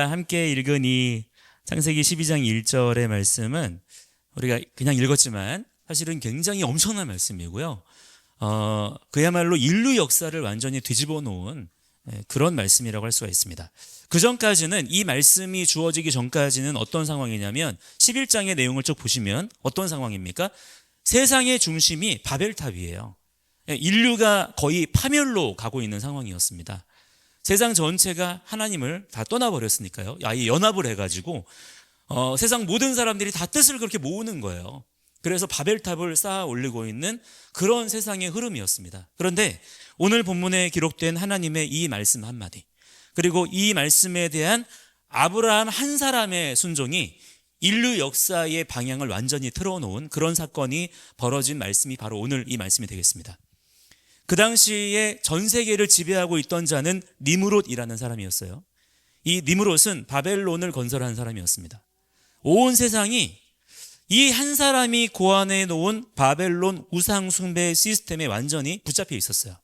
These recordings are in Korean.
우리가 함께 읽은 이 창세기 12장 1절의 말씀은 우리가 그냥 읽었지만 사실은 굉장히 엄청난 말씀이고요. 그야말로 인류 역사를 완전히 뒤집어 놓은 그런 말씀이라고 할 수가 있습니다. 그 전까지는, 이 말씀이 주어지기 전까지는 어떤 상황이냐면 11장의 내용을 쭉 보시면 어떤 상황입니까? 세상의 중심이 바벨탑이에요. 인류가 거의 파멸로 가고 있는 상황이었습니다. 세상 전체가 하나님을 다 떠나버렸으니까요. 아예 연합을 해가지고 세상 모든 사람들이 다 뜻을 그렇게 모으는 거예요. 그래서 바벨탑을 쌓아 올리고 있는 그런 세상의 흐름이었습니다. 그런데 오늘 본문에 기록된 하나님의 이 말씀 한마디, 그리고 이 말씀에 대한 아브라함 한 사람의 순종이 인류 역사의 방향을 완전히 틀어놓은 그런 사건이 벌어진 말씀이 바로 오늘 이 말씀이 되겠습니다. 그 당시에 전 세계를 지배하고 있던 자는 니므롯이라는 사람이었어요. 이 니므롯은 바벨론을 건설한 사람이었습니다. 온 세상이 이 한 사람이 고안해 놓은 바벨론 우상 숭배 시스템에 완전히 붙잡혀 있었어요.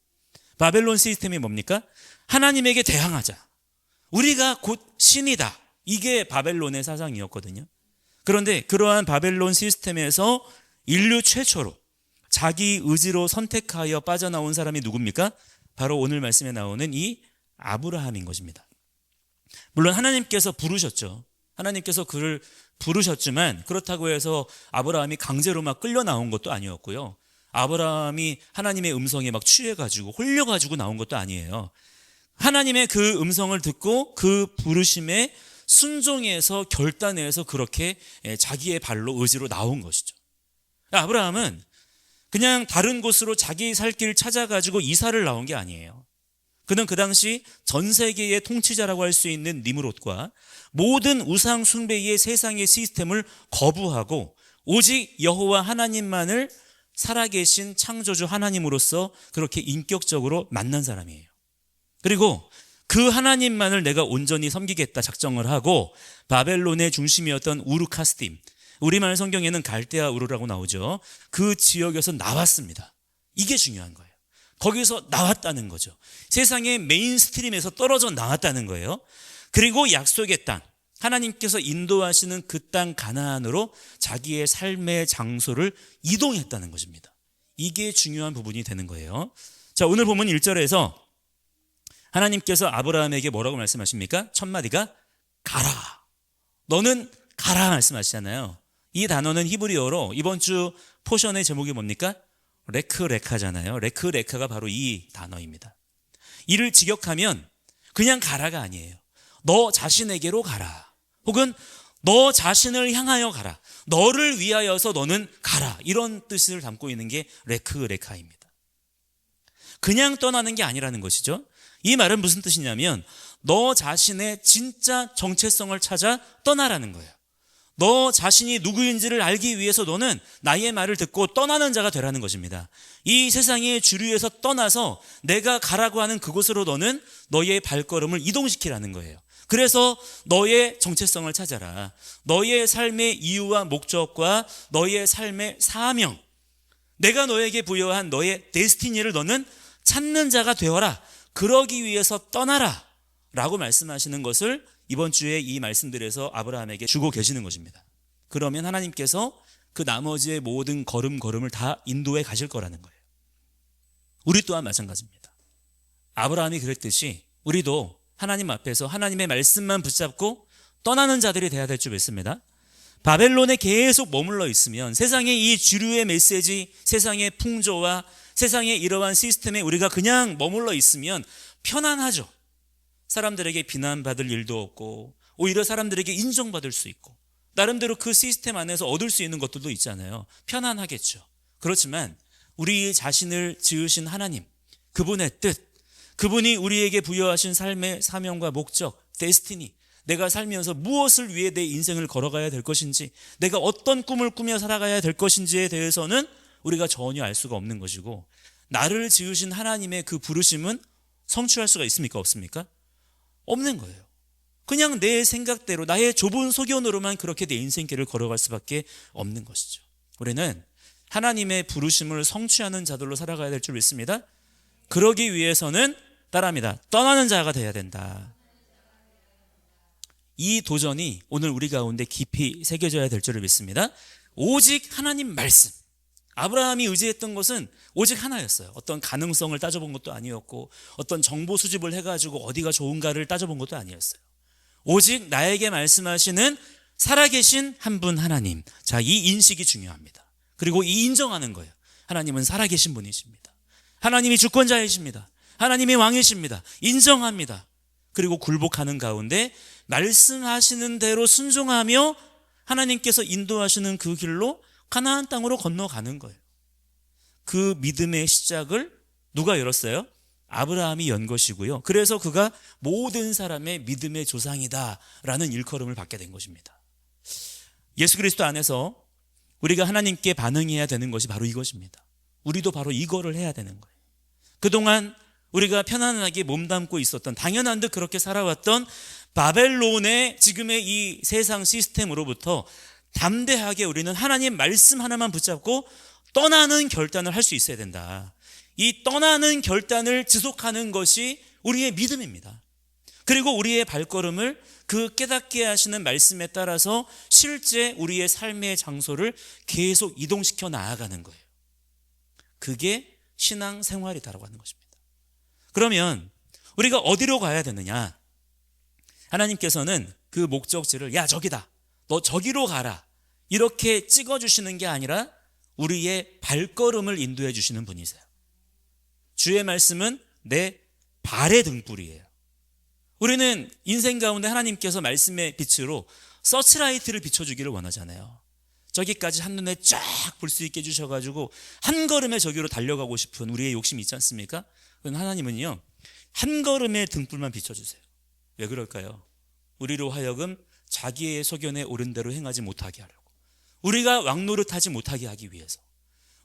바벨론 시스템이 뭡니까? 하나님에게 대항하자, 우리가 곧 신이다, 이게 바벨론의 사상이었거든요. 그런데 그러한 바벨론 시스템에서 인류 최초로 자기 의지로 선택하여 빠져나온 사람이 누굽니까? 바로 오늘 말씀에 나오는 이 아브라함인 것입니다. 물론 하나님께서 부르셨죠. 하나님께서 그를 부르셨지만 그렇다고 해서 아브라함이 강제로 막 끌려 나온 것도 아니었고요. 아브라함이 하나님의 음성에 막 취해가지고 홀려가지고 나온 것도 아니에요. 하나님의 그 음성을 듣고 그 부르심에 순종해서 결단해서 그렇게 자기의 발로 의지로 나온 것이죠. 아브라함은 그냥 다른 곳으로 자기 살 길 찾아가지고 이사를 나온 게 아니에요. 그는 그 당시 전 세계의 통치자라고 할 수 있는 니므롯과 모든 우상 숭배의 세상의 시스템을 거부하고 오직 여호와 하나님만을 살아계신 창조주 하나님으로서 그렇게 인격적으로 만난 사람이에요. 그리고 그 하나님만을 내가 온전히 섬기겠다 작정을 하고 바벨론의 중심이었던 우르카스딤, 우리말 성경에는 갈대아 우르라고 나오죠. 그 지역에서 나왔습니다. 이게 중요한 거예요. 거기서 나왔다는 거죠. 세상의 메인스트림에서 떨어져 나왔다는 거예요. 그리고 약속의 땅, 하나님께서 인도하시는 그 땅 가나안으로 자기의 삶의 장소를 이동했다는 것입니다. 이게 중요한 부분이 되는 거예요. 자, 오늘 보면 1절에서 하나님께서 아브라함에게 뭐라고 말씀하십니까? 첫 마디가 가라, 너는 가라 말씀하시잖아요. 이 단어는 히브리어로 이번 주 포션의 제목이 뭡니까? 레크레카잖아요. 레크레카가 바로 이 단어입니다. 이를 직역하면 그냥 가라가 아니에요. 너 자신에게로 가라, 혹은 너 자신을 향하여 가라, 너를 위하여서 너는 가라, 이런 뜻을 담고 있는 게 레크레카입니다. 그냥 떠나는 게 아니라는 것이죠. 이 말은 무슨 뜻이냐면 너 자신의 진짜 정체성을 찾아 떠나라는 거예요. 너 자신이 누구인지를 알기 위해서 너는 나의 말을 듣고 떠나는 자가 되라는 것입니다. 이 세상의 주류에서 떠나서 내가 가라고 하는 그곳으로 너는 너의 발걸음을 이동시키라는 거예요. 그래서 너의 정체성을 찾아라. 너의 삶의 이유와 목적과 너의 삶의 사명, 내가 너에게 부여한 너의 데스티니를 너는 찾는 자가 되어라. 그러기 위해서 떠나라 라고 말씀하시는 것을 이번 주에 이 말씀들에서 아브라함에게 주고 계시는 것입니다. 그러면 하나님께서 그 나머지의 모든 걸음걸음을 다 인도해 가실 거라는 거예요. 우리 또한 마찬가지입니다. 아브라함이 그랬듯이 우리도 하나님 앞에서 하나님의 말씀만 붙잡고 떠나는 자들이 돼야 될 줄 믿습니다. 바벨론에 계속 머물러 있으면 세상의 이 주류의 메시지, 세상의 풍조와 세상의 이러한 시스템에 우리가 그냥 머물러 있으면 편안하죠. 사람들에게 비난받을 일도 없고 오히려 사람들에게 인정받을 수 있고 나름대로 그 시스템 안에서 얻을 수 있는 것들도 있잖아요. 편안하겠죠. 그렇지만 우리 자신을 지으신 하나님, 그분의 뜻, 그분이 우리에게 부여하신 삶의 사명과 목적, 데스티니, 내가 살면서 무엇을 위해 내 인생을 걸어가야 될 것인지, 내가 어떤 꿈을 꾸며 살아가야 될 것인지에 대해서는 우리가 전혀 알 수가 없는 것이고, 나를 지으신 하나님의 그 부르심은 성취할 수가 있습니까? 없습니까? 없는 거예요. 그냥 내 생각대로 나의 좁은 소견으로만 그렇게 내 인생길을 걸어갈 수밖에 없는 것이죠. 우리는 하나님의 부르심을 성취하는 자들로 살아가야 될 줄 믿습니다. 그러기 위해서는 따라합니다. 떠나는 자가 되어야 된다. 이 도전이 오늘 우리 가운데 깊이 새겨져야 될 줄을 믿습니다. 오직 하나님 말씀. 아브라함이 의지했던 것은 오직 하나였어요. 어떤 가능성을 따져본 것도 아니었고 어떤 정보 수집을 해가지고 어디가 좋은가를 따져본 것도 아니었어요. 오직 나에게 말씀하시는 살아계신 한 분 하나님. 자, 이 인식이 중요합니다. 그리고 이 인정하는 거예요. 하나님은 살아계신 분이십니다. 하나님이 주권자이십니다. 하나님이 왕이십니다. 인정합니다. 그리고 굴복하는 가운데 말씀하시는 대로 순종하며 하나님께서 인도하시는 그 길로 가나안 땅으로 건너가는 거예요. 그 믿음의 시작을 누가 열었어요? 아브라함이 연 것이고요. 그래서 그가 모든 사람의 믿음의 조상이다라는 일컬음을 받게 된 것입니다. 예수 그리스도 안에서 우리가 하나님께 반응해야 되는 것이 바로 이것입니다. 우리도 바로 이거를 해야 되는 거예요. 그동안 우리가 편안하게 몸담고 있었던, 당연한 듯 그렇게 살아왔던 바벨론의 지금의 이 세상 시스템으로부터 담대하게 우리는 하나님 말씀 하나만 붙잡고 떠나는 결단을 할 수 있어야 된다. 이 떠나는 결단을 지속하는 것이 우리의 믿음입니다. 그리고 우리의 발걸음을 그 깨닫게 하시는 말씀에 따라서 실제 우리의 삶의 장소를 계속 이동시켜 나아가는 거예요. 그게 신앙 생활이다라고 하는 것입니다. 그러면 우리가 어디로 가야 되느냐? 하나님께서는 그 목적지를 야 저기다, 너 저기로 가라 이렇게 찍어주시는 게 아니라 우리의 발걸음을 인도해 주시는 분이세요. 주의 말씀은 내 발의 등불이에요. 우리는 인생 가운데 하나님께서 말씀의 빛으로 서치라이트를 비춰주기를 원하잖아요. 저기까지 한눈에 쫙 볼 수 있게 해주셔가지고 한 걸음에 저기로 달려가고 싶은 우리의 욕심이 있지 않습니까? 하나님은요, 한 걸음의 등불만 비춰주세요. 왜 그럴까요? 우리로 하여금 자기의 소견에 옳은 대로 행하지 못하게 하려고, 우리가 왕노릇하지 못하게 하기 위해서,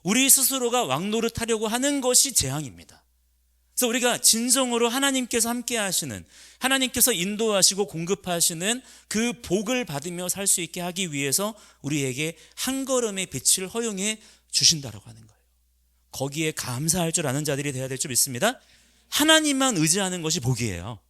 우리 스스로가 왕노릇하려고 하는 것이 재앙입니다. 그래서 우리가 진정으로 하나님께서 함께 하시는, 하나님께서 인도하시고 공급하시는 그 복을 받으며 살 수 있게 하기 위해서 우리에게 한 걸음의 빛을 허용해 주신다라고 하는 거예요. 거기에 감사할 줄 아는 자들이 되어야 될 줄 믿습니다. 하나님만 의지하는 것이 복이에요.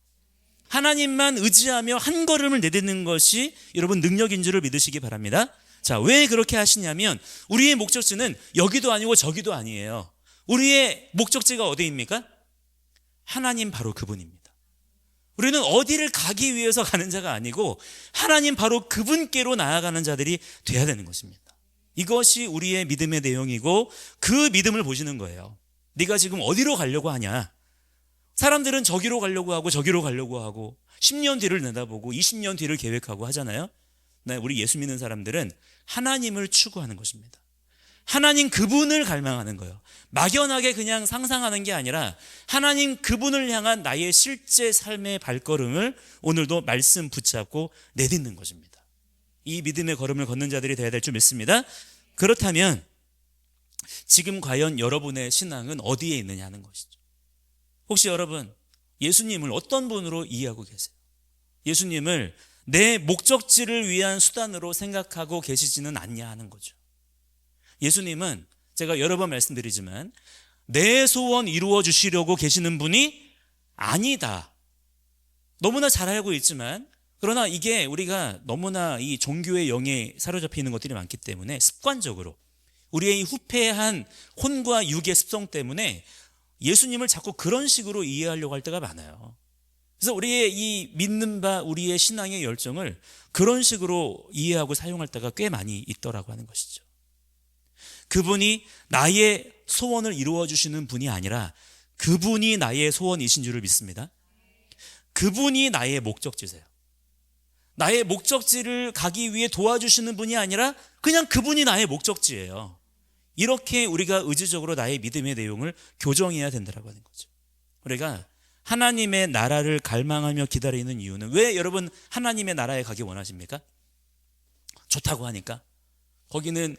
하나님만 의지하며 한 걸음을 내딛는 것이 여러분 능력인 줄을 믿으시기 바랍니다. 자, 왜 그렇게 하시냐면 우리의 목적지는 여기도 아니고 저기도 아니에요. 우리의 목적지가 어디입니까? 하나님 바로 그분입니다. 우리는 어디를 가기 위해서 가는 자가 아니고 하나님 바로 그분께로 나아가는 자들이 돼야 되는 것입니다. 이것이 우리의 믿음의 내용이고 그 믿음을 보시는 거예요. 네가 지금 어디로 가려고 하냐? 사람들은 저기로 가려고 하고 저기로 가려고 하고 10년 뒤를 내다보고 20년 뒤를 계획하고 하잖아요. 네, 우리 예수 믿는 사람들은 하나님을 추구하는 것입니다. 하나님 그분을 갈망하는 거예요. 막연하게 그냥 상상하는 게 아니라 하나님 그분을 향한 나의 실제 삶의 발걸음을 오늘도 말씀 붙잡고 내딛는 것입니다. 이 믿음의 걸음을 걷는 자들이 되어야 될 줄 믿습니다. 그렇다면 지금 과연 여러분의 신앙은 어디에 있느냐 하는 것이죠. 혹시 여러분 예수님을 어떤 분으로 이해하고 계세요? 예수님을 내 목적지를 위한 수단으로 생각하고 계시지는 않냐 하는 거죠. 예수님은 제가 여러 번 말씀드리지만 내 소원 이루어 주시려고 계시는 분이 아니다. 너무나 잘 알고 있지만, 그러나 이게 우리가 너무나 이 종교의 영에 사로잡혀 있는 것들이 많기 때문에 습관적으로 우리의 이 후패한 혼과 육의 습성 때문에 예수님을 자꾸 그런 식으로 이해하려고 할 때가 많아요. 그래서 우리의 이 믿는 바 우리의 신앙의 열정을 그런 식으로 이해하고 사용할 때가 꽤 많이 있더라고 하는 것이죠. 그분이 나의 소원을 이루어 주시는 분이 아니라 그분이 나의 소원이신 줄을 믿습니다. 그분이 나의 목적지세요. 나의 목적지를 가기 위해 도와주시는 분이 아니라 그냥 그분이 나의 목적지예요. 이렇게 우리가 의지적으로 나의 믿음의 내용을 교정해야 된다고 하는 거죠. 우리가 하나님의 나라를 갈망하며 기다리는 이유는, 왜 여러분 하나님의 나라에 가기 원하십니까? 좋다고 하니까. 거기는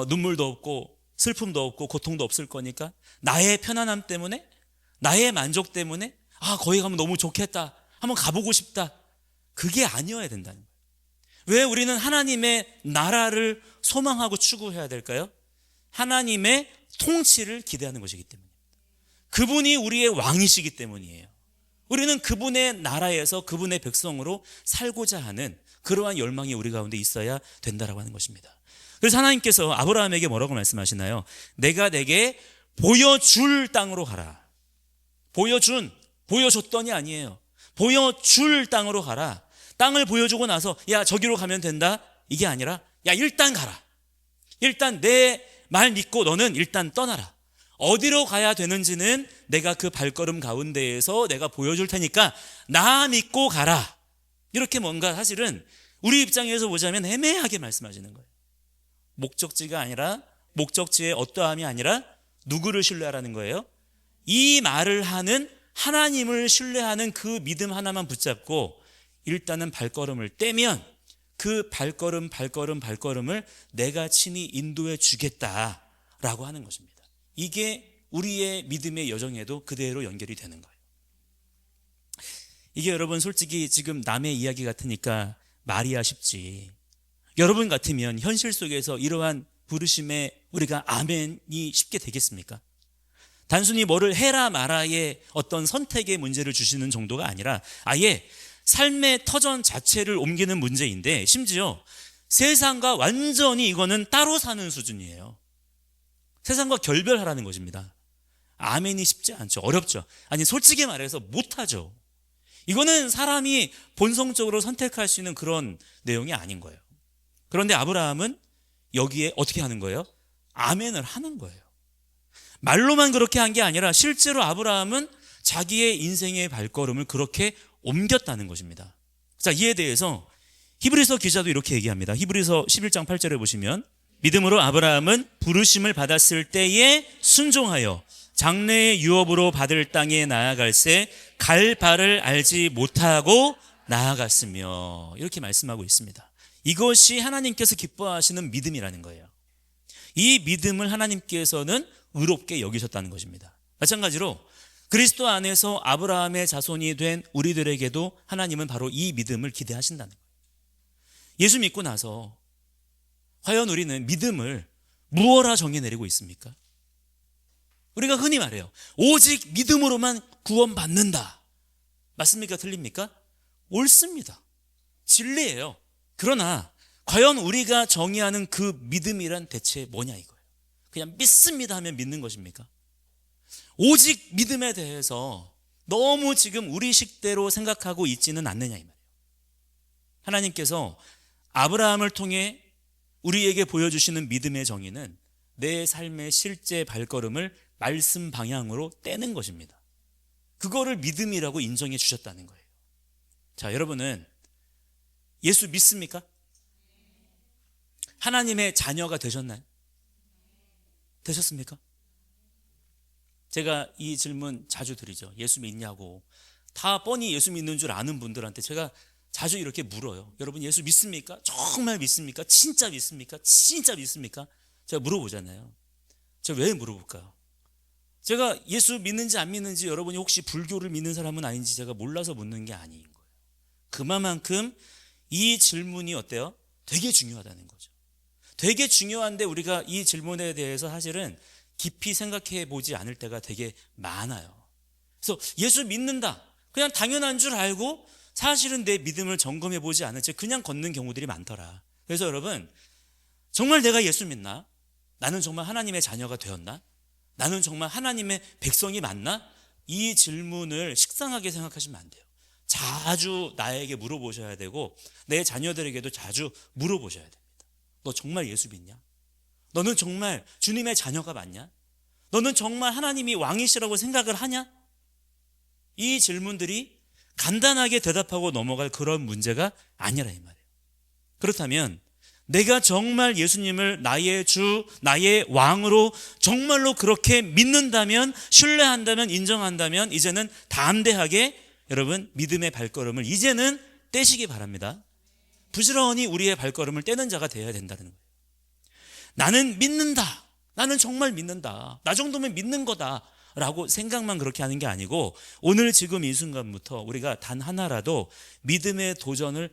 눈물도 없고 슬픔도 없고 고통도 없을 거니까, 나의 편안함 때문에, 나의 만족 때문에, 거기 가면 너무 좋겠다, 한번 가보고 싶다. 그게 아니어야 된다는 거예요. 왜 우리는 하나님의 나라를 소망하고 추구해야 될까요? 하나님의 통치를 기대하는 것이기 때문입니다. 그분이 우리의 왕이시기 때문이에요. 우리는 그분의 나라에서 그분의 백성으로 살고자 하는 그러한 열망이 우리 가운데 있어야 된다라고 하는 것입니다. 그래서 하나님께서 아브라함에게 뭐라고 말씀하시나요? 내가 내게 보여줄 땅으로 가라. 보여줬더니 아니에요. 보여줄 땅으로 가라. 땅을 보여주고 나서 야 저기로 가면 된다 이게 아니라 야 일단 가라. 일단 내 말 믿고 너는 일단 떠나라. 어디로 가야 되는지는 내가 그 발걸음 가운데에서 내가 보여줄 테니까 나 믿고 가라. 이렇게 뭔가 사실은 우리 입장에서 보자면 애매하게 말씀하시는 거예요. 목적지가 아니라 목적지의 어떠함이 아니라 누구를 신뢰하라는 거예요? 이 말을 하는 하나님을 신뢰하는 그 믿음 하나만 붙잡고 일단은 발걸음을 떼면 그 발걸음을 내가 친히 인도해 주겠다라고 하는 것입니다. 이게 우리의 믿음의 여정에도 그대로 연결이 되는 거예요. 이게 여러분 솔직히 지금 남의 이야기 같으니까 말이야 쉽지. 여러분 같으면 현실 속에서 이러한 부르심에 우리가 아멘이 쉽게 되겠습니까? 단순히 뭐를 해라 마라의 어떤 선택의 문제를 주시는 정도가 아니라 아예 삶의 터전 자체를 옮기는 문제인데 심지어 세상과 완전히 이거는 따로 사는 수준이에요. 세상과 결별하라는 것입니다. 아멘이 쉽지 않죠. 어렵죠. 아니 솔직히 말해서 못하죠. 이거는 사람이 본성적으로 선택할 수 있는 그런 내용이 아닌 거예요. 그런데 아브라함은 여기에 어떻게 하는 거예요? 아멘을 하는 거예요. 말로만 그렇게 한 게 아니라 실제로 아브라함은 자기의 인생의 발걸음을 그렇게 옮겼다는 것입니다. 자, 이에 대해서 히브리서 기자도 이렇게 얘기합니다. 히브리서 11장 8절에 보시면 믿음으로 아브라함은 부르심을 받았을 때에 순종하여 장래의 유업으로 받을 땅에 나아갈새 갈 바를 알지 못하고 나아갔으며 이렇게 말씀하고 있습니다. 이것이 하나님께서 기뻐하시는 믿음이라는 거예요. 이 믿음을 하나님께서는 의롭게 여기셨다는 것입니다. 마찬가지로 그리스도 안에서 아브라함의 자손이 된 우리들에게도 하나님은 바로 이 믿음을 기대하신다는 거예요. 예수 믿고 나서 과연 우리는 믿음을 무엇라 정해내리고 있습니까? 우리가 흔히 말해요. 오직 믿음으로만 구원받는다. 맞습니까? 틀립니까? 옳습니다. 진리예요. 그러나 과연 우리가 정의하는 그 믿음이란 대체 뭐냐 이거예요. 그냥 믿습니다 하면 믿는 것입니까? 오직 믿음에 대해서 너무 지금 우리 식대로 생각하고 있지는 않느냐 이 말이에요. 하나님께서 아브라함을 통해 우리에게 보여주시는 믿음의 정의는 내 삶의 실제 발걸음을 말씀 방향으로 떼는 것입니다. 그거를 믿음이라고 인정해 주셨다는 거예요. 자, 여러분은 예수 믿습니까? 하나님의 자녀가 되셨나요? 되셨습니까? 제가 이 질문 자주 드리죠. 예수 믿냐고. 다 뻔히 예수 믿는 줄 아는 분들한테 제가 자주 이렇게 물어요. 여러분 예수 믿습니까? 정말 믿습니까? 진짜 믿습니까? 진짜 믿습니까? 제가 물어보잖아요. 제가 왜 물어볼까요? 제가 예수 믿는지 안 믿는지 여러분이 혹시 불교를 믿는 사람은 아닌지 제가 몰라서 묻는 게 아닌 거예요. 그만큼 이 질문이 어때요? 되게 중요하다는 거죠. 되게 중요한데 우리가 이 질문에 대해서 사실은 깊이 생각해 보지 않을 때가 되게 많아요. 그래서 예수 믿는다. 그냥 당연한 줄 알고 사실은 내 믿음을 점검해 보지 않은 채 그냥 걷는 경우들이 많더라. 그래서 여러분 정말 내가 예수 믿나? 나는 정말 하나님의 자녀가 되었나? 나는 정말 하나님의 백성이 맞나? 이 질문을 식상하게 생각하시면 안 돼요. 자주 나에게 물어보셔야 되고 내 자녀들에게도 자주 물어보셔야 됩니다. 너 정말 예수 믿냐? 너는 정말 주님의 자녀가 맞냐? 너는 정말 하나님이 왕이시라고 생각을 하냐? 이 질문들이 간단하게 대답하고 넘어갈 그런 문제가 아니라 이 말이에요. 그렇다면 내가 정말 예수님을 나의 주, 나의 왕으로 정말로 그렇게 믿는다면, 신뢰한다면, 인정한다면 이제는 담대하게 여러분 믿음의 발걸음을 이제는 떼시기 바랍니다. 부지런히 우리의 발걸음을 떼는 자가 되어야 된다는 거예요. 나는 믿는다. 나는 정말 믿는다. 나 정도면 믿는 거다 라고 생각만 그렇게 하는 게 아니고 오늘 지금 이 순간부터 우리가 단 하나라도 믿음의 도전을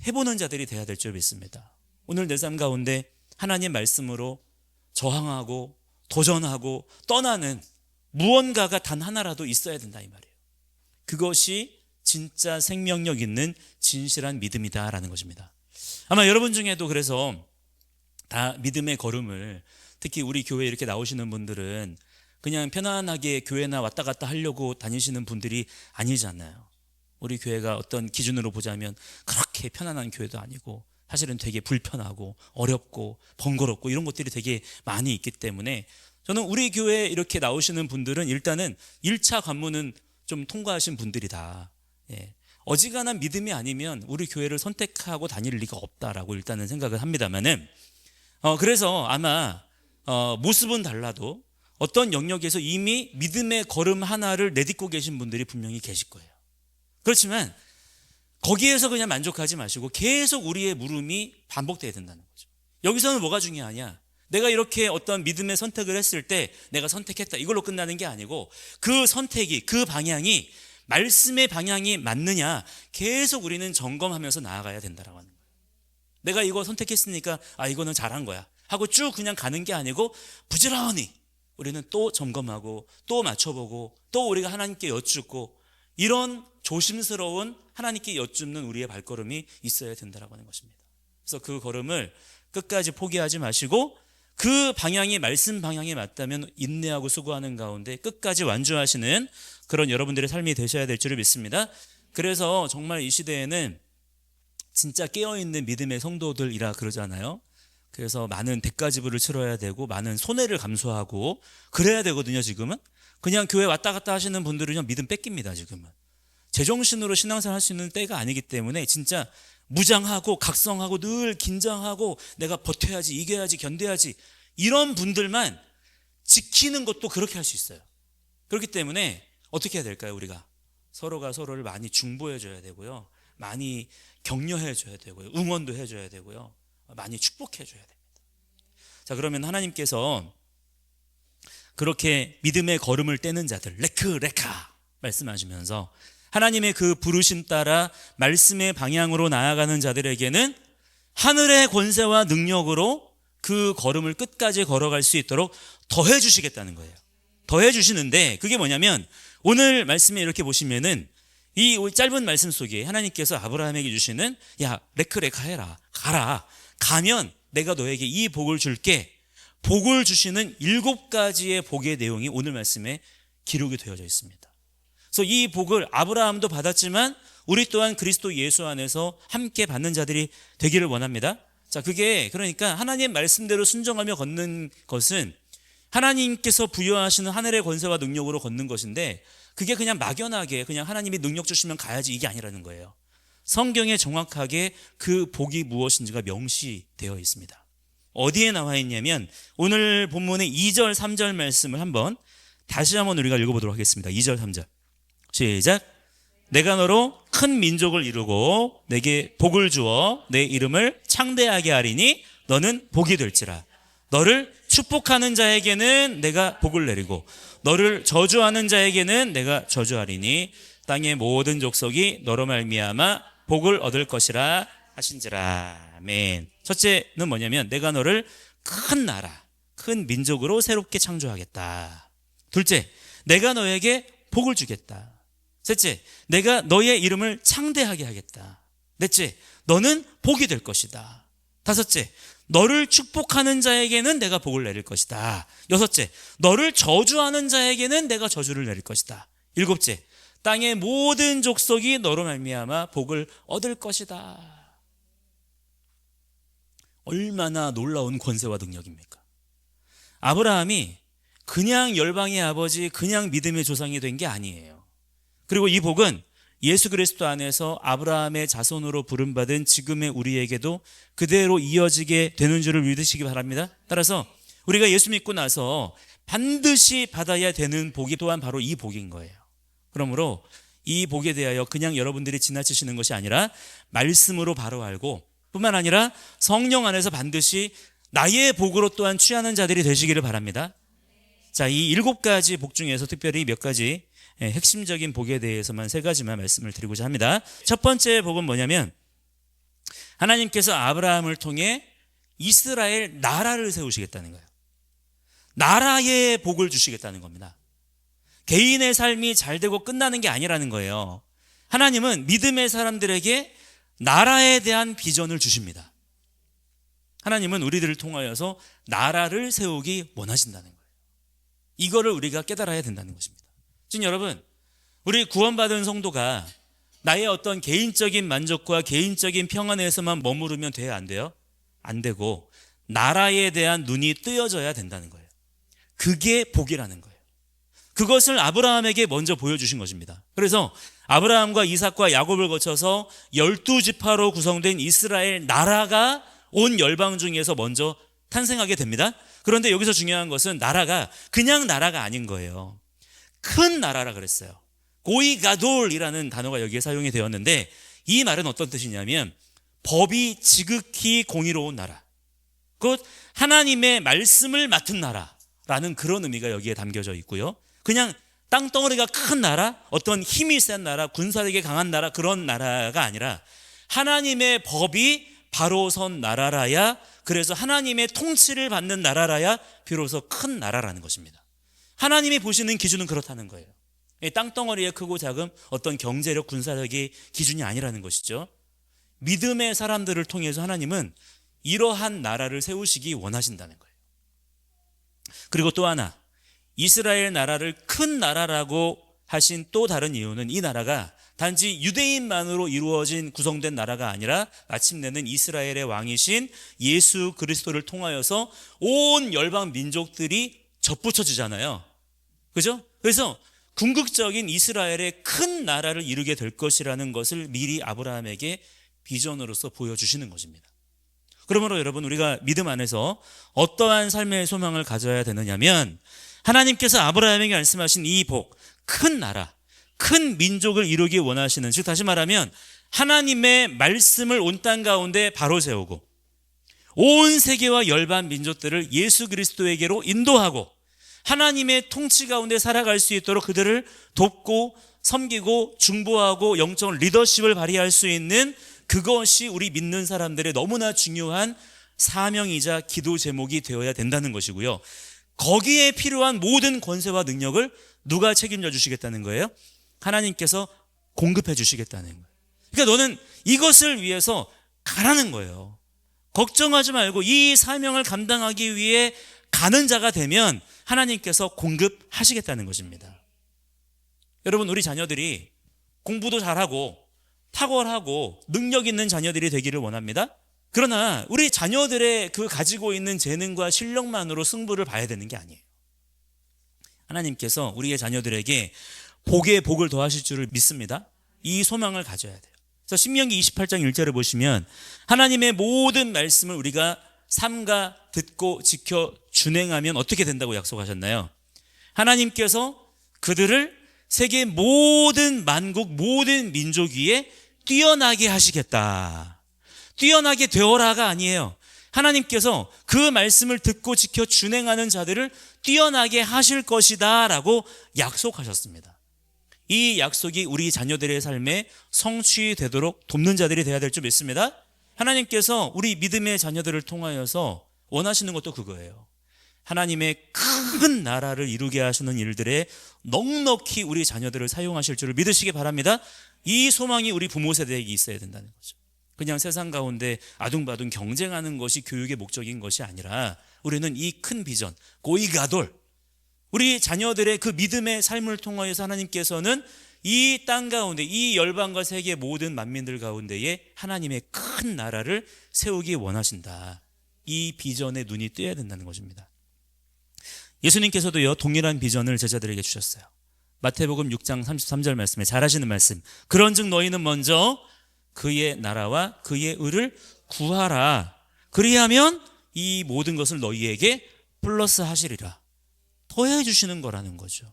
해보는 자들이 돼야 될 줄 믿습니다. 오늘 내 삶 가운데 하나님 말씀으로 저항하고 도전하고 떠나는 무언가가 단 하나라도 있어야 된다 이 말이에요. 그것이 진짜 생명력 있는 진실한 믿음이다라는 것입니다. 아마 여러분 중에도 그래서 다 믿음의 걸음을, 특히 우리 교회에 이렇게 나오시는 분들은 그냥 편안하게 교회나 왔다 갔다 하려고 다니시는 분들이 아니잖아요. 우리 교회가 어떤 기준으로 보자면 그렇게 편안한 교회도 아니고 사실은 되게 불편하고 어렵고 번거롭고 이런 것들이 되게 많이 있기 때문에 저는 우리 교회에 이렇게 나오시는 분들은 일단은 1차 관문은 좀 통과하신 분들이다. 예. 어지간한 믿음이 아니면 우리 교회를 선택하고 다닐 리가 없다라고 일단은 생각을 합니다만은 그래서 아마 모습은 달라도 어떤 영역에서 이미 믿음의 걸음 하나를 내딛고 계신 분들이 분명히 계실 거예요. 그렇지만 거기에서 그냥 만족하지 마시고 계속 우리의 물음이 반복돼야 된다는 거죠. 여기서는 뭐가 중요하냐? 내가 이렇게 어떤 믿음의 선택을 했을 때 내가 선택했다, 이걸로 끝나는 게 아니고 그 선택이, 그 방향이 말씀의 방향이 맞느냐 계속 우리는 점검하면서 나아가야 된다라고 하는 거예요. 내가 이거 선택했으니까 이거는 잘한 거야 하고 쭉 그냥 가는 게 아니고 부지런히 우리는 또 점검하고 또 맞춰보고 또 우리가 하나님께 여쭙고 이런 조심스러운 하나님께 여쭙는 우리의 발걸음이 있어야 된다라고 하는 것입니다. 그래서 그 걸음을 끝까지 포기하지 마시고 그 방향이 말씀 방향에 맞다면 인내하고 수고하는 가운데 끝까지 완주하시는 그런 여러분들의 삶이 되셔야 될 줄을 믿습니다. 그래서 정말 이 시대에는 진짜 깨어있는 믿음의 성도들이라 그러잖아요. 그래서 많은 대가지불을 치러야 되고 많은 손해를 감수하고 그래야 되거든요. 지금은 그냥 교회 왔다 갔다 하시는 분들은 믿음 뺏깁니다. 지금은 제정신으로 신앙생활 할 수 있는 때가 아니기 때문에 진짜 무장하고 각성하고 늘 긴장하고 내가 버텨야지, 이겨야지, 견뎌야지, 이런 분들만 지키는 것도 그렇게 할 수 있어요. 그렇기 때문에 어떻게 해야 될까요? 우리가 서로가 서로를 많이 중보해 줘야 되고요, 많이 격려해 줘야 되고요, 응원도 해 줘야 되고요, 많이 축복해 줘야 됩니다. 자, 그러면 하나님께서 그렇게 믿음의 걸음을 떼는 자들, 레카 말씀하시면서 하나님의 그 부르심 따라 말씀의 방향으로 나아가는 자들에게는 하늘의 권세와 능력으로 그 걸음을 끝까지 걸어갈 수 있도록 더해 주시겠다는 거예요. 더해 주시는데 그게 뭐냐면 오늘 말씀에 이렇게 보시면은 이 짧은 말씀 속에 하나님께서 아브라함에게 주시는 레카 해라, 가라, 가면 내가 너에게 이 복을 줄게, 복을 주시는 7가지의 복의 내용이 오늘 말씀에 기록이 되어져 있습니다. 그래서 이 복을 아브라함도 받았지만 우리 또한 그리스도 예수 안에서 함께 받는 자들이 되기를 원합니다. 자, 그게 그러니까 하나님 말씀대로 순종하며 걷는 것은 하나님께서 부여하시는 하늘의 권세와 능력으로 걷는 것인데 그게 그냥 막연하게 그냥 하나님이 능력 주시면 가야지 이게 아니라는 거예요. 성경에 정확하게 그 복이 무엇인지가 명시되어 있습니다. 어디에 나와 있냐면 오늘 본문의 2절 3절 말씀을 다시 한번 우리가 읽어보도록 하겠습니다. 2절 3절 시작. 내가 너로 큰 민족을 이루고 내게 복을 주어 내 이름을 창대하게 하리니 너는 복이 될지라. 너를 축복하는 자에게는 내가 복을 내리고 너를 저주하는 자에게는 내가 저주하리니 땅의 모든 족속이 너로 말미암아 복을 얻을 것이라 하신지라. 아멘. 첫째는 뭐냐면 내가 너를 큰 나라, 큰 민족으로 새롭게 창조하겠다. 둘째, 내가 너에게 복을 주겠다. 셋째, 내가 너의 이름을 창대하게 하겠다. 넷째, 너는 복이 될 것이다. 다섯째, 너를 축복하는 자에게는 내가 복을 내릴 것이다. 여섯째, 너를 저주하는 자에게는 내가 저주를 내릴 것이다. 일곱째, 땅의 모든 족속이 너로 말미암아 복을 얻을 것이다. 얼마나 놀라운 권세와 능력입니까? 아브라함이 그냥 열방의 아버지, 그냥 믿음의 조상이 된 게 아니에요. 그리고 이 복은 예수 그리스도 안에서 아브라함의 자손으로 부름받은 지금의 우리에게도 그대로 이어지게 되는 줄을 믿으시기 바랍니다. 따라서 우리가 예수 믿고 나서 반드시 받아야 되는 복이 또한 바로 이 복인 거예요. 그러므로 이 복에 대하여 그냥 여러분들이 지나치시는 것이 아니라 말씀으로 바로 알고 뿐만 아니라 성령 안에서 반드시 나의 복으로 또한 취하는 자들이 되시기를 바랍니다. 자, 이 7가지 복 중에서 특별히 몇 가지 핵심적인 복에 대해서만 3가지만 말씀을 드리고자 합니다. 첫 번째 복은 뭐냐면 하나님께서 아브라함을 통해 이스라엘 나라를 세우시겠다는 거예요. 나라의 복을 주시겠다는 겁니다. 개인의 삶이 잘 되고 끝나는 게 아니라는 거예요. 하나님은 믿음의 사람들에게 나라에 대한 비전을 주십니다. 하나님은 우리들을 통하여서 나라를 세우기 원하신다는 거예요. 이거를 우리가 깨달아야 된다는 것입니다. 지금 여러분, 우리 구원받은 성도가 나의 어떤 개인적인 만족과 개인적인 평안에서만 머무르면 돼요, 안 돼요? 안 되고 나라에 대한 눈이 뜨여져야 된다는 거예요. 그게 복이라는 거예요. 그것을 아브라함에게 먼저 보여주신 것입니다. 그래서 아브라함과 이삭과 야곱을 거쳐서 12지파로 구성된 이스라엘 나라가 온 열방 중에서 먼저 탄생하게 됩니다. 그런데 여기서 중요한 것은 나라가 그냥 나라가 아닌 거예요. 큰 나라라 그랬어요. 고이가돌이라는 단어가 여기에 사용이 되었는데, 이 말은 어떤 뜻이냐면 법이 지극히 공의로운 나라, 곧 하나님의 말씀을 맡은 나라라는 그런 의미가 여기에 담겨져 있고요. 그냥 땅덩어리가 큰 나라, 어떤 힘이 센 나라, 군사력이 강한 나라, 그런 나라가 아니라 하나님의 법이 바로 선 나라라야, 그래서 하나님의 통치를 받는 나라라야 비로소 큰 나라라는 것입니다. 하나님이 보시는 기준은 그렇다는 거예요. 땅덩어리의 크고 작음, 어떤 경제력, 군사력이 기준이 아니라는 것이죠. 믿음의 사람들을 통해서 하나님은 이러한 나라를 세우시기 원하신다는 거예요. 그리고 또 하나, 이스라엘 나라를 큰 나라라고 하신 또 다른 이유는 이 나라가 단지 유대인만으로 이루어진 구성된 나라가 아니라 마침내는 이스라엘의 왕이신 예수 그리스도를 통하여서 온 열방 민족들이 접붙여지잖아요. 그죠? 그래서 궁극적인 이스라엘의 큰 나라를 이루게 될 것이라는 것을 미리 아브라함에게 비전으로서 보여주시는 것입니다. 그러므로 여러분, 우리가 믿음 안에서 어떠한 삶의 소망을 가져야 되느냐면, 하나님께서 아브라함에게 말씀하신 이 복, 큰 나라, 큰 민족을 이루기 원하시는, 즉 다시 말하면 하나님의 말씀을 온 땅 가운데 바로 세우고 온 세계와 열반 민족들을 예수 그리스도에게로 인도하고 하나님의 통치 가운데 살아갈 수 있도록 그들을 돕고 섬기고 중보하고 영적 리더십을 발휘할 수 있는, 그것이 우리 믿는 사람들의 너무나 중요한 사명이자 기도 제목이 되어야 된다는 것이고요. 거기에 필요한 모든 권세와 능력을 누가 책임져 주시겠다는 거예요? 하나님께서 공급해 주시겠다는 거예요. 그러니까 너는 이것을 위해서 가라는 거예요. 걱정하지 말고 이 사명을 감당하기 위해 가는 자가 되면 하나님께서 공급하시겠다는 것입니다. 여러분, 우리 자녀들이 공부도 잘하고 탁월하고 능력 있는 자녀들이 되기를 원합니다. 그러나 우리 자녀들의 그 가지고 있는 재능과 실력만으로 승부를 봐야 되는 게 아니에요. 하나님께서 우리의 자녀들에게 복에 복을 더하실 줄을 믿습니다. 이 소망을 가져야 돼요. 그래서 신명기 28장 1절을 보시면 하나님의 모든 말씀을 우리가 삼가 듣고 지켜 준행하면 어떻게 된다고 약속하셨나요? 하나님께서 그들을 세계 모든 만국 모든 민족 위에 뛰어나게 하시겠다. 뛰어나게 되어라가 아니에요. 하나님께서 그 말씀을 듣고 지켜 준행하는 자들을 뛰어나게 하실 것이다 라고 약속하셨습니다. 이 약속이 우리 자녀들의 삶에 성취되도록 돕는 자들이 되어야 될 줄 믿습니다. 하나님께서 우리 믿음의 자녀들을 통하여서 원하시는 것도 그거예요. 하나님의 큰 나라를 이루게 하시는 일들에 넉넉히 우리 자녀들을 사용하실 줄을 믿으시기 바랍니다. 이 소망이 우리 부모 세대에게 있어야 된다는 거죠. 그냥 세상 가운데 아둥바둥 경쟁하는 것이 교육의 목적인 것이 아니라 우리는 이 큰 비전, 고이가돌, 우리 자녀들의 그 믿음의 삶을 통하여서 하나님께서는 이 땅 가운데 이 열방과 세계 모든 만민들 가운데에 하나님의 큰 나라를 세우기 원하신다. 이 비전에 눈이 뜨여야 된다는 것입니다. 예수님께서도요, 동일한 비전을 제자들에게 주셨어요. 마태복음 6장 33절 말씀에 잘 하시는 말씀, 그런즉 너희는 먼저 그의 나라와 그의 의를 구하라. 그리하면 이 모든 것을 너희에게 플러스 하시리라. 더해 주시는 거라는 거죠.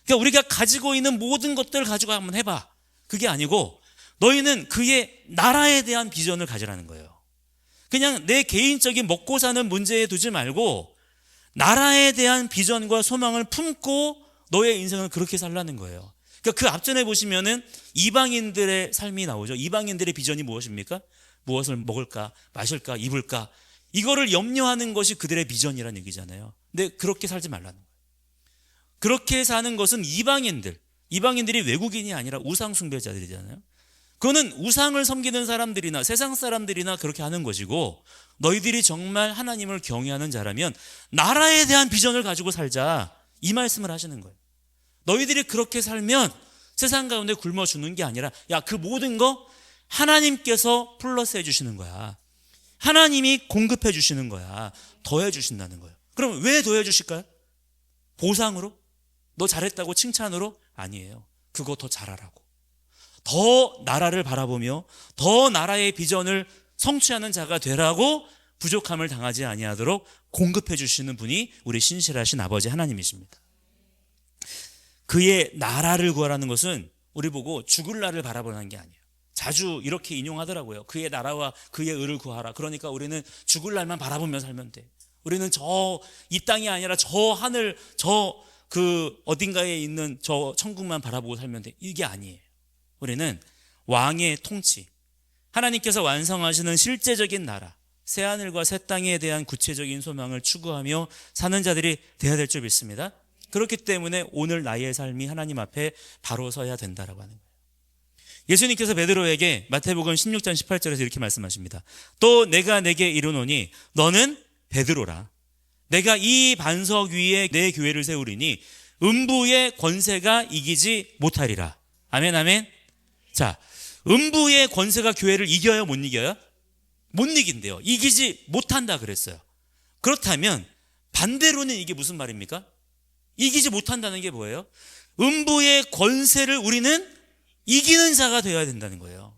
그러니까 우리가 가지고 있는 모든 것들을 가지고 한번 해봐. 그게 아니고 너희는 그의 나라에 대한 비전을 가지라는 거예요. 그냥 내 개인적인 먹고 사는 문제에 두지 말고 나라에 대한 비전과 소망을 품고 너의 인생을 그렇게 살라는 거예요. 그러니까 그 앞전에 보시면은 이방인들의 삶이 나오죠. 이방인들의 비전이 무엇입니까? 무엇을 먹을까, 마실까, 입을까, 이거를 염려하는 것이 그들의 비전이라는 얘기잖아요. 근데 그렇게 살지 말라는 거예요. 그렇게 사는 것은 이방인들이 외국인이 아니라 우상 숭배자들이잖아요. 그거는 우상을 섬기는 사람들이나 세상 사람들이나 그렇게 하는 것이고, 너희들이 정말 하나님을 경외하는 자라면 나라에 대한 비전을 가지고 살자, 이 말씀을 하시는 거예요. 너희들이 그렇게 살면 세상 가운데 굶어 죽는 게 아니라, 야, 그 모든 거 하나님께서 플러스 해주시는 거야. 하나님이 공급해 주시는 거야. 더해 주신다는 거예요. 그럼 왜 더해 주실까요? 보상으로? 너 잘했다고 칭찬으로? 아니에요. 그거 더 잘하라고. 더 나라를 바라보며 더 나라의 비전을 성취하는 자가 되라고, 부족함을 당하지 아니하도록 공급해 주시는 분이 우리 신실하신 아버지 하나님이십니다. 그의 나라를 구하라는 것은 우리 보고 죽을 날을 바라보는 게 아니에요. 자주 이렇게 인용하더라고요. 그의 나라와 그의 의를 구하라. 그러니까 우리는 죽을 날만 바라보며 살면 돼. 우리는 이 땅이 아니라 저 하늘, 어딘가에 있는 저 천국만 바라보고 살면 돼. 이게 아니에요. 우리는 왕의 통치, 하나님께서 완성하시는 실제적인 나라, 새하늘과 새 땅에 대한 구체적인 소망을 추구하며 사는 자들이 되어야 될 줄 믿습니다. 그렇기 때문에 오늘 나의 삶이 하나님 앞에 바로 서야 된다라고 하는 거예요. 예수님께서 베드로에게 마태복음 16장 18절에서 이렇게 말씀하십니다. 또 내가 내게 이르노니 너는 베드로라. 내가 이 반석 위에 내 교회를 세우리니 음부의 권세가 이기지 못하리라. 아멘, 아멘. 자, 음부의 권세가 교회를 이겨요, 못 이겨요? 못 이긴대요. 이기지 못한다 그랬어요. 그렇다면 반대로는 이게 무슨 말입니까? 이기지 못한다는 게 뭐예요? 음부의 권세를 우리는 이기는 자가 되어야 된다는 거예요.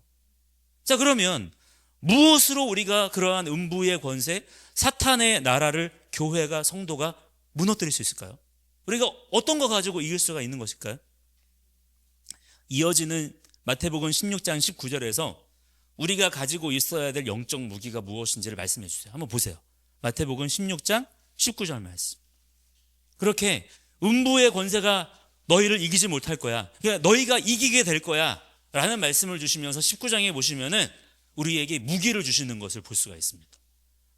자, 그러면 무엇으로 우리가 그러한 음부의 권세, 사탄의 나라를 교회가, 성도가 무너뜨릴 수 있을까요? 우리가 어떤 거 가지고 이길 수가 있는 것일까요? 이어지는 마태복음 16장 19절에서 우리가 가지고 있어야 될 영적 무기가 무엇인지를 말씀해 주세요. 한번 보세요. 마태복음 16장 19절 말씀. 그렇게 음부의 권세가 너희를 이기지 못할 거야. 그러니까 너희가 이기게 될 거야 라는 말씀을 주시면서 19장에 보시면은 우리에게 무기를 주시는 것을 볼 수가 있습니다.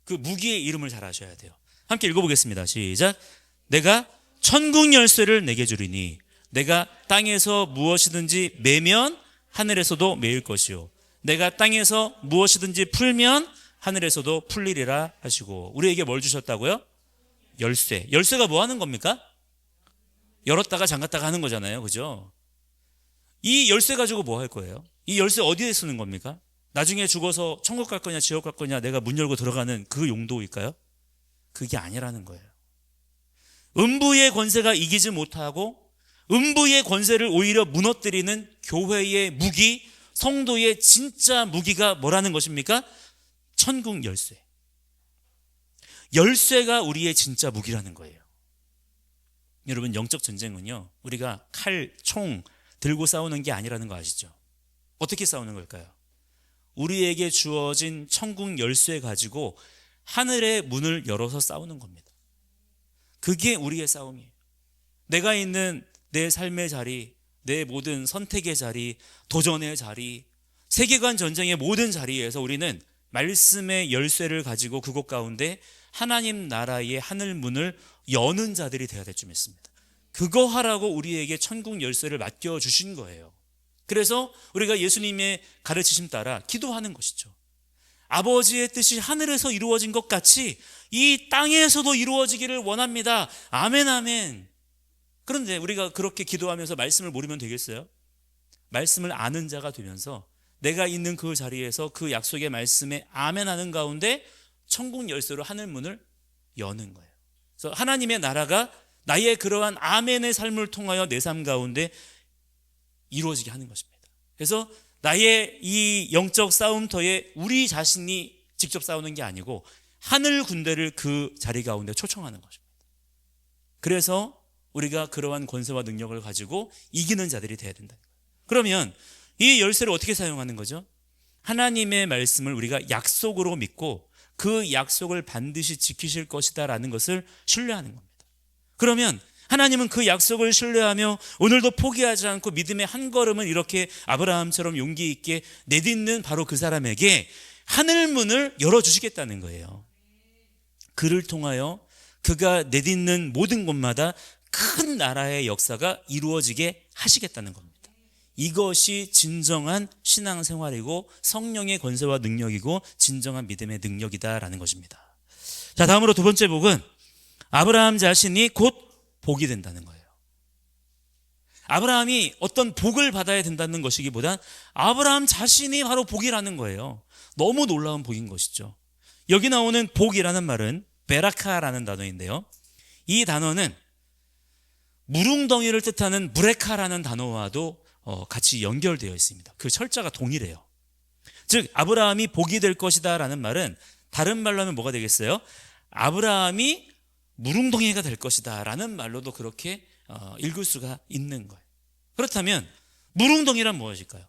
그 무기의 이름을 잘 아셔야 돼요. 함께 읽어보겠습니다. 시작. 내가 천국 열쇠를 내게 주리니 내가 땅에서 무엇이든지 매면 하늘에서도 매일 것이요 내가 땅에서 무엇이든지 풀면 하늘에서도 풀리리라 하시고. 우리에게 뭘 주셨다고요? 열쇠. 열쇠가 뭐 하는 겁니까? 열었다가 잠갔다가 하는 거잖아요. 그죠? 이 열쇠 가지고 뭐 할 거예요? 이 열쇠 어디에 쓰는 겁니까? 나중에 죽어서 천국 갈 거냐 지옥 갈 거냐 내가 문 열고 들어가는 그 용도일까요? 그게 아니라는 거예요. 음부의 권세가 이기지 못하고 음부의 권세를 오히려 무너뜨리는 교회의 무기, 성도의 진짜 무기가 뭐라는 것입니까? 천국 열쇠. 열쇠가 우리의 진짜 무기라는 거예요. 여러분, 영적 전쟁은요, 우리가 칼, 총 들고 싸우는 게 아니라는 거 아시죠? 어떻게 싸우는 걸까요? 우리에게 주어진 천국 열쇠 가지고 하늘의 문을 열어서 싸우는 겁니다. 그게 우리의 싸움이에요. 내가 있는 내 삶의 자리, 내 모든 선택의 자리, 도전의 자리, 세계관 전쟁의 모든 자리에서 우리는 말씀의 열쇠를 가지고 그곳 가운데 하나님 나라의 하늘 문을 여는 자들이 되어야 될 줄 믿습니다. 그거 하라고 우리에게 천국 열쇠를 맡겨주신 거예요. 그래서 우리가 예수님의 가르치심 따라 기도하는 것이죠. 아버지의 뜻이 하늘에서 이루어진 것 같이 이 땅에서도 이루어지기를 원합니다. 아멘, 아멘. 그런데 우리가 그렇게 기도하면서 말씀을 모르면 되겠어요? 말씀을 아는 자가 되면서 내가 있는 그 자리에서 그 약속의 말씀에 아멘 하는 가운데 천국 열쇠로 하늘 문을 여는 거예요. 그래서 하나님의 나라가 나의 그러한 아멘의 삶을 통하여 내 삶 가운데 이루어지게 하는 것입니다. 그래서 나의 이 영적 싸움터에 우리 자신이 직접 싸우는 게 아니고 하늘 군대를 그 자리 가운데 초청하는 것입니다. 그래서 우리가 그러한 권세와 능력을 가지고 이기는 자들이 되어야 된다. 그러면 이 열쇠를 어떻게 사용하는 거죠? 하나님의 말씀을 우리가 약속으로 믿고 그 약속을 반드시 지키실 것이다 라는 것을 신뢰하는 겁니다. 그러면 하나님은 그 약속을 신뢰하며 오늘도 포기하지 않고 믿음의 한 걸음을 이렇게 아브라함처럼 용기 있게 내딛는 바로 그 사람에게 하늘문을 열어주시겠다는 거예요. 그를 통하여 그가 내딛는 모든 곳마다 큰 나라의 역사가 이루어지게 하시겠다는 겁니다. 이것이 진정한 신앙생활이고 성령의 권세와 능력이고 진정한 믿음의 능력이다라는 것입니다. 자, 다음으로 두 번째 복은 아브라함 자신이 곧 복이 된다는 거예요. 아브라함이 어떤 복을 받아야 된다는 것이기보단 아브라함 자신이 바로 복이라는 거예요. 너무 놀라운 복인 것이죠. 여기 나오는 복이라는 말은 베라카라는 단어인데요, 이 단어는 무릉덩이를 뜻하는 브레카라는 단어와도 같이 연결되어 있습니다. 그 철자가 동일해요. 즉 아브라함이 복이 될 것이다 라는 말은 다른 말로 하면 뭐가 되겠어요? 아브라함이 무릉덩이가 될 것이다 라는 말로도 그렇게 읽을 수가 있는 거예요. 그렇다면 무릉덩이란 무엇일까요?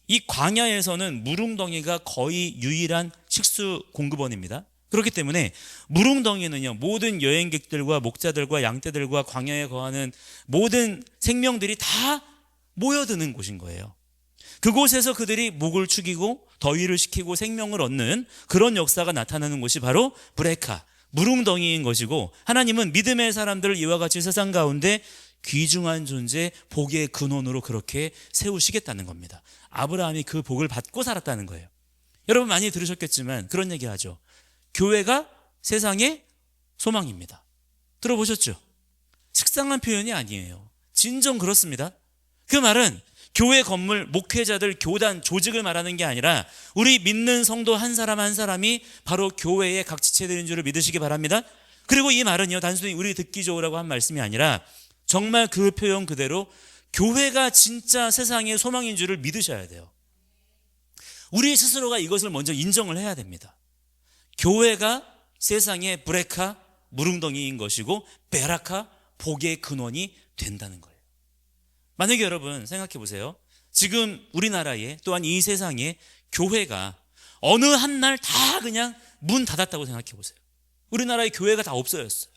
이 광야에서는 무릉덩이가 거의 유일한 식수 공급원입니다. 그렇기 때문에 무릉덩이는요, 모든 여행객들과 목자들과 양떼들과 광야에 거하는 모든 생명들이 다 모여드는 곳인 거예요. 그곳에서 그들이 목을 축이고 더위를 식히고 생명을 얻는 그런 역사가 나타나는 곳이 바로 브레카, 무릉덩이인 것이고, 하나님은 믿음의 사람들을 이와 같이 세상 가운데 귀중한 존재, 복의 근원으로 그렇게 세우시겠다는 겁니다. 아브라함이 그 복을 받고 살았다는 거예요. 여러분 많이 들으셨겠지만 그런 얘기 하죠. 교회가 세상의 소망입니다. 들어보셨죠? 식상한 표현이 아니에요. 진정 그렇습니다. 그 말은 교회 건물, 목회자들, 교단, 조직을 말하는 게 아니라 우리 믿는 성도 한 사람 한 사람이 바로 교회의 각 지체들인 줄을 믿으시기 바랍니다. 그리고 이 말은요, 단순히 우리 듣기 좋으라고 한 말씀이 아니라 정말 그 표현 그대로 교회가 진짜 세상의 소망인 줄을 믿으셔야 돼요. 우리 스스로가 이것을 먼저 인정을 해야 됩니다. 교회가 세상의 브레카, 무릉덩이인 것이고 베라카, 복의 근원이 된다는 거예요. 만약에 여러분 생각해 보세요. 지금 우리나라에 또한 이 세상에 교회가 어느 한 날 다 그냥 문 닫았다고 생각해 보세요. 우리나라에 교회가 다 없어졌어요.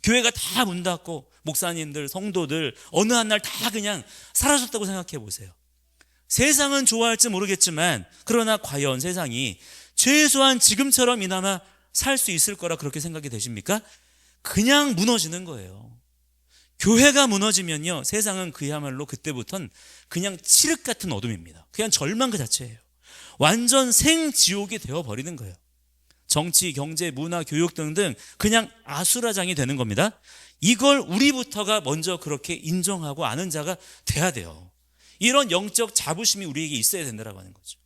교회가 다 문 닫고 목사님들, 성도들 어느 한 날 다 그냥 사라졌다고 생각해 보세요. 세상은 좋아할지 모르겠지만 그러나 과연 세상이 최소한 지금처럼 이나마 살 수 있을 거라 그렇게 생각이 되십니까? 그냥 무너지는 거예요. 교회가 무너지면요, 세상은 그야말로 그때부터는 그냥 칠흑 같은 어둠입니다. 그냥 절망 그 자체예요. 완전 생지옥이 되어버리는 거예요. 정치, 경제, 문화, 교육 등등 그냥 아수라장이 되는 겁니다. 이걸 우리부터가 먼저 그렇게 인정하고 아는 자가 돼야 돼요. 이런 영적 자부심이 우리에게 있어야 된다고 하는 거죠.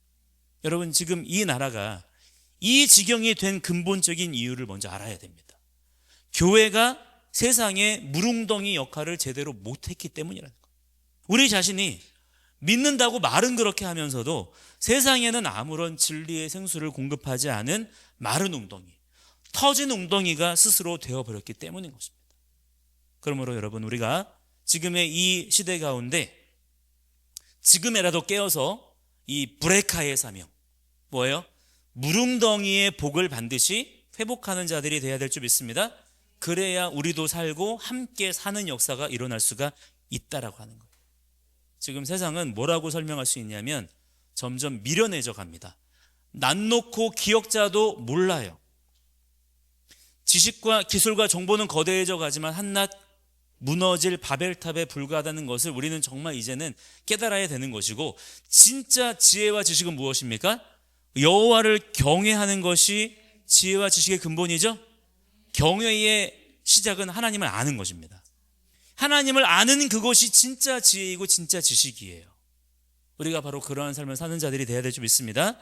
여러분 지금 이 나라가 이 지경이 된 근본적인 이유를 먼저 알아야 됩니다. 교회가 세상의 무릉덩이 역할을 제대로 못했기 때문이라는 거예요. 우리 자신이 믿는다고 말은 그렇게 하면서도 세상에는 아무런 진리의 생수를 공급하지 않은 마른 웅덩이, 터진 웅덩이가 스스로 되어버렸기 때문인 것입니다. 그러므로 여러분 우리가 지금의 이 시대 가운데 지금이라도 깨어서 이 브레카의 사명, 뭐예요? 무릉덩이의 복을 반드시 회복하는 자들이 되어야 될 줄 믿습니다. 그래야 우리도 살고 함께 사는 역사가 일어날 수가 있다라고 하는 거예요. 지금 세상은 뭐라고 설명할 수 있냐면 점점 미련해져 갑니다. 난 놓고 기억자도 몰라요. 지식과 기술과 정보는 거대해져 가지만 한낱 무너질 바벨탑에 불과하다는 것을 우리는 정말 이제는 깨달아야 되는 것이고, 진짜 지혜와 지식은 무엇입니까? 여호와를 경외하는 것이 지혜와 지식의 근본이죠. 경외의 시작은 하나님을 아는 것입니다. 하나님을 아는 그것이 진짜 지혜이고 진짜 지식이에요. 우리가 바로 그러한 삶을 사는 자들이 되어야 될 줄 믿습니다.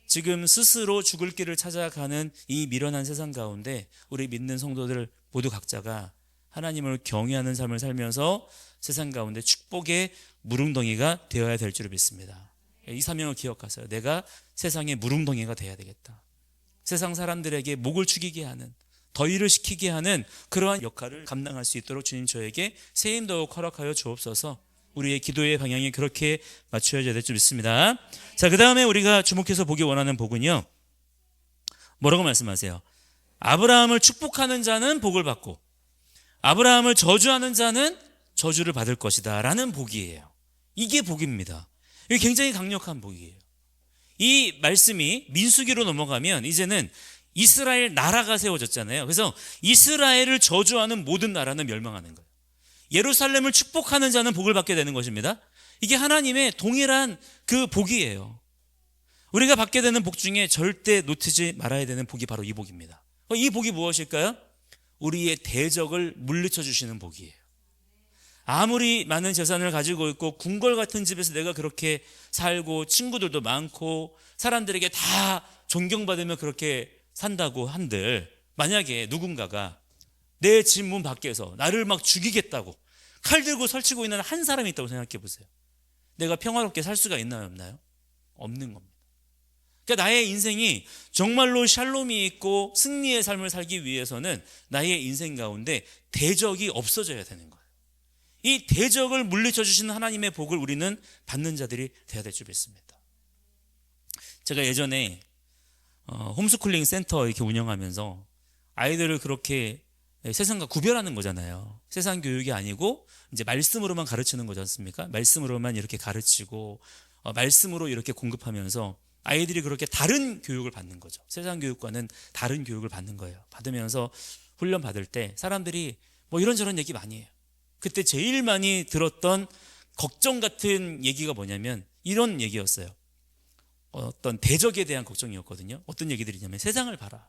지금 스스로 죽을 길을 찾아가는 이 미련한 세상 가운데 우리 믿는 성도들 모두 각자가 하나님을 경외하는 삶을 살면서 세상 가운데 축복의 무릉덩이가 되어야 될 줄 믿습니다. 이 사명을 기억하세요. 내가 세상의 무릉덩이가 되어야 되겠다. 세상 사람들에게 목을 축이게 하는, 더위를 식히게 하는 그러한 역할을 감당할 수 있도록 주님 저에게 세임 더욱 허락하여 주옵소서. 우리의 기도의 방향이 그렇게 맞춰져야 될 줄 믿습니다. 자, 그 다음에 우리가 주목해서 보기 원하는 복은요, 뭐라고 말씀하세요? 아브라함을 축복하는 자는 복을 받고 아브라함을 저주하는 자는 저주를 받을 것이다 라는 복이에요. 이게 복입니다. 이게 굉장히 강력한 복이에요. 이 말씀이 민수기로 넘어가면 이제는 이스라엘 나라가 세워졌잖아요. 그래서 이스라엘을 저주하는 모든 나라는 멸망하는 거예요. 예루살렘을 축복하는 자는 복을 받게 되는 것입니다. 이게 하나님의 동일한 그 복이에요. 우리가 받게 되는 복 중에 절대 놓치지 말아야 되는 복이 바로 이 복입니다. 이 복이 무엇일까요? 우리의 대적을 물리쳐 주시는 복이에요. 아무리 많은 재산을 가지고 있고 궁궐 같은 집에서 내가 그렇게 살고 친구들도 많고 사람들에게 다 존경받으며 그렇게 산다고 한들, 만약에 누군가가 내 집 문 밖에서 나를 막 죽이겠다고 칼 들고 설치고 있는 한 사람이 있다고 생각해 보세요. 내가 평화롭게 살 수가 있나요, 없나요? 없는 겁니다. 그러니까 나의 인생이 정말로 샬롬이 있고 승리의 삶을 살기 위해서는 나의 인생 가운데 대적이 없어져야 되는 거예요. 이 대적을 물리쳐 주시는 하나님의 복을 우리는 받는 자들이 되어야 될 줄 믿습니다. 제가 예전에 홈스쿨링 센터 이렇게 운영하면서 아이들을 그렇게 세상과 구별하는 거잖아요. 세상 교육이 아니고 이제 말씀으로만 가르치는 거지 않습니까? 말씀으로만 이렇게 가르치고 말씀으로 이렇게 공급하면서 아이들이 그렇게 다른 교육을 받는 거죠. 세상 교육과는 다른 교육을 받는 거예요. 받으면서 훈련 받을 때 사람들이 뭐 이런저런 얘기 많이 해요. 그때 제일 많이 들었던 걱정 같은 얘기가 뭐냐면 이런 얘기였어요. 어떤 대적에 대한 걱정이었거든요. 어떤 얘기들이냐면 세상을 봐라.